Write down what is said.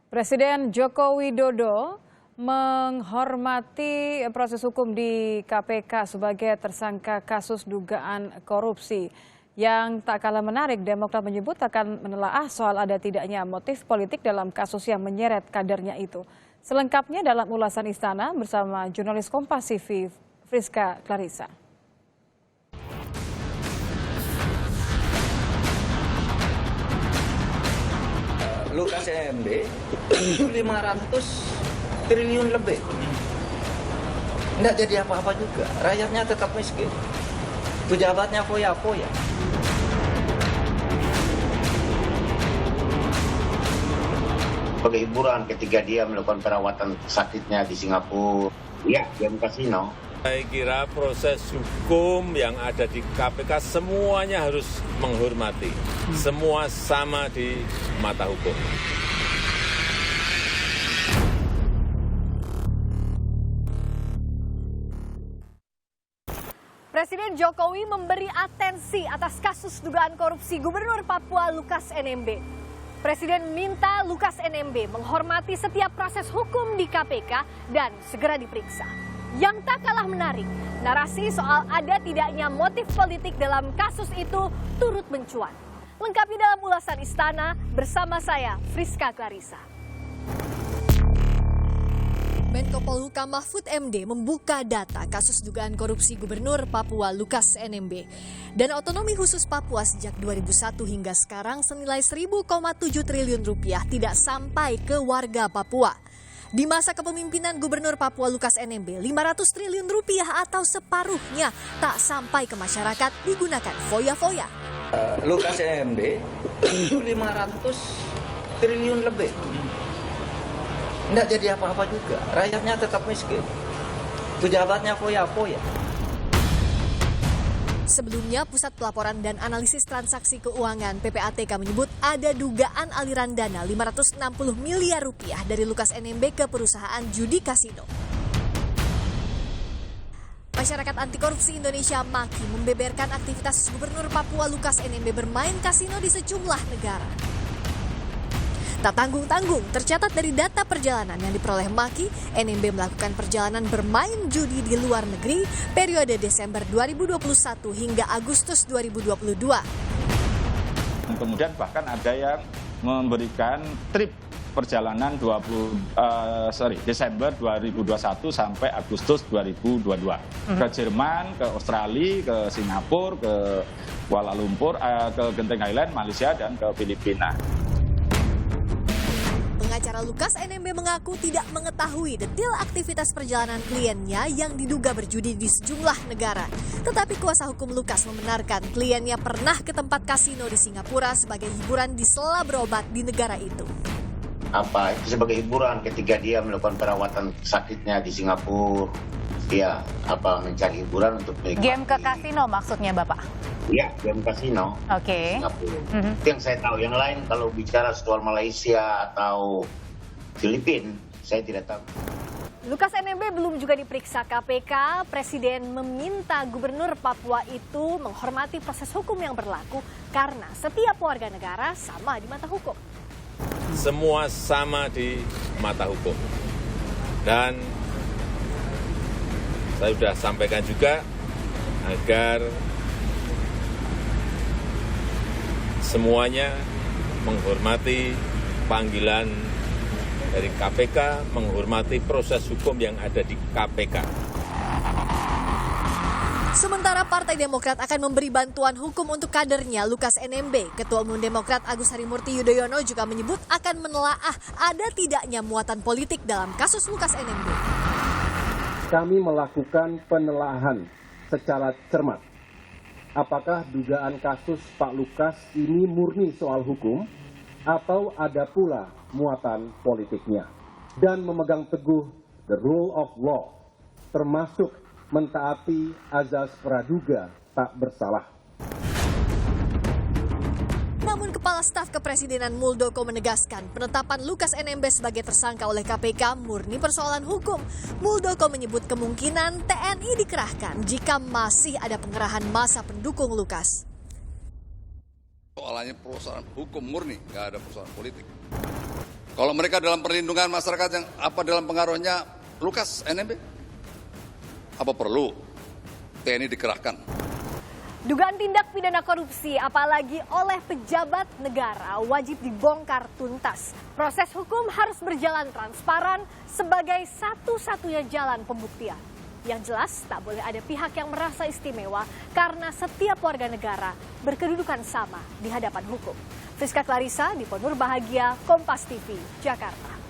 Presiden Joko Widodo menghormati proses hukum di KPK sebagai tersangka kasus dugaan korupsi. Yang tak kalah menarik, Demokrat menyebut akan menelaah soal ada tidaknya motif politik dalam kasus yang menyeret kadernya itu. Selengkapnya dalam ulasan Istana bersama jurnalis Kompas TV Friska Clarissa. Lukas NMB itu 500 triliun lebih. Nggak jadi apa-apa juga. Rakyatnya tetap miskin. Pejabatnya foya-foya. Sebagai hiburan ketika dia melakukan perawatan sakitnya di Singapura, ya, game kasino. Saya kira proses hukum yang ada di KPK semuanya harus menghormati. Semua sama di mata hukum. Presiden Jokowi memberi atensi atas kasus dugaan korupsi Gubernur Papua Lukas NMB. Presiden minta Lukas NMB menghormati setiap proses hukum di KPK dan segera diperiksa. Yang tak kalah menarik, narasi soal ada tidaknya motif politik dalam kasus itu turut mencuat. Lengkapi dalam ulasan Istana bersama saya, Friska Clarissa. Menko Polhukam Mahfud MD membuka data kasus dugaan korupsi Gubernur Papua Lukas NMB. Dana otonomi khusus Papua sejak 2001 hingga sekarang senilai 1.000,7 triliun rupiah tidak sampai ke warga Papua. Di masa kepemimpinan Gubernur Papua Lukas NMB, 500 triliun rupiah atau separuhnya tak sampai ke masyarakat digunakan foya-foya. Lukas NMB itu 500 triliun lebih. Nggak jadi apa-apa juga. Rakyatnya tetap miskin. Pejabatnya foya-foya. Sebelumnya, Pusat Pelaporan dan Analisis Transaksi Keuangan (PPATK) menyebut ada dugaan aliran dana 560 miliar rupiah dari Lukas NMB ke perusahaan judi kasino. Masyarakat Anti Korupsi Indonesia MAKI membeberkan aktivitas Gubernur Papua Lukas NMB bermain kasino di sejumlah negara. Tak tanggung-tanggung, tercatat dari data perjalanan yang diperoleh MAKI, NMB melakukan perjalanan bermain judi di luar negeri periode Desember 2021 hingga Agustus 2022. Kemudian bahkan ada yang memberikan trip perjalanan Desember 2021 sampai Agustus 2022 ke Jerman, ke Australia, ke Singapura, ke Kuala Lumpur, ke Genting Highland, Malaysia, dan ke Filipina. Pengacara Lukas NMB mengaku tidak mengetahui detail aktivitas perjalanan kliennya yang diduga berjudi di sejumlah negara. Tetapi kuasa hukum Lukas membenarkan kliennya pernah ke tempat kasino di Singapura sebagai hiburan di sela berobat di negara itu. Itu sebagai hiburan ketika dia melakukan perawatan sakitnya di Singapura, dia mencari hiburan untuk menikmati. Game ke kasino maksudnya Bapak? Ya, game kasino. Oke. Singapura. Itu yang saya tahu. Yang lain kalau bicara soal Malaysia atau Filipina, saya tidak tahu. Lukas NMB belum juga diperiksa KPK. Presiden meminta Gubernur Papua itu menghormati proses hukum yang berlaku karena setiap warga negara sama di mata hukum. Semua sama di mata hukum. Dan saya sudah sampaikan juga agar semuanya menghormati panggilan dari KPK, menghormati proses hukum yang ada di KPK. Sementara Partai Demokrat akan memberi bantuan hukum untuk kadernya Lukas NMB. Ketua Umum Demokrat Agus Harimurti Yudhoyono juga menyebut akan menelaah ada tidaknya muatan politik dalam kasus Lukas NMB. Kami melakukan penelaahan secara cermat. Apakah dugaan kasus Pak Lukas ini murni soal hukum atau ada pula muatan politiknya, dan memegang teguh the rule of law, termasuk mentaati azas praduga tak bersalah. Namun Kepala Staf Kepresidenan Muldoko menegaskan penetapan Lukas NMB sebagai tersangka oleh KPK murni persoalan hukum. Muldoko menyebut kemungkinan TNI dikerahkan jika masih ada pengerahan massa pendukung Lukas. Soalannya persoalan hukum murni, nggak ada persoalan politik. Kalau mereka dalam perlindungan masyarakat yang apa dalam pengaruhnya Lukas NMB? Apa perlu TNI dikerahkan? Dugaan tindak pidana korupsi apalagi oleh pejabat negara wajib dibongkar tuntas. Proses hukum harus berjalan transparan sebagai satu-satunya jalan pembuktian. Yang jelas tak boleh ada pihak yang merasa istimewa karena setiap warga negara berkedudukan sama di hadapan hukum. Friska Clarissa, Dipo Nur Bahagia, Kompas TV, Jakarta.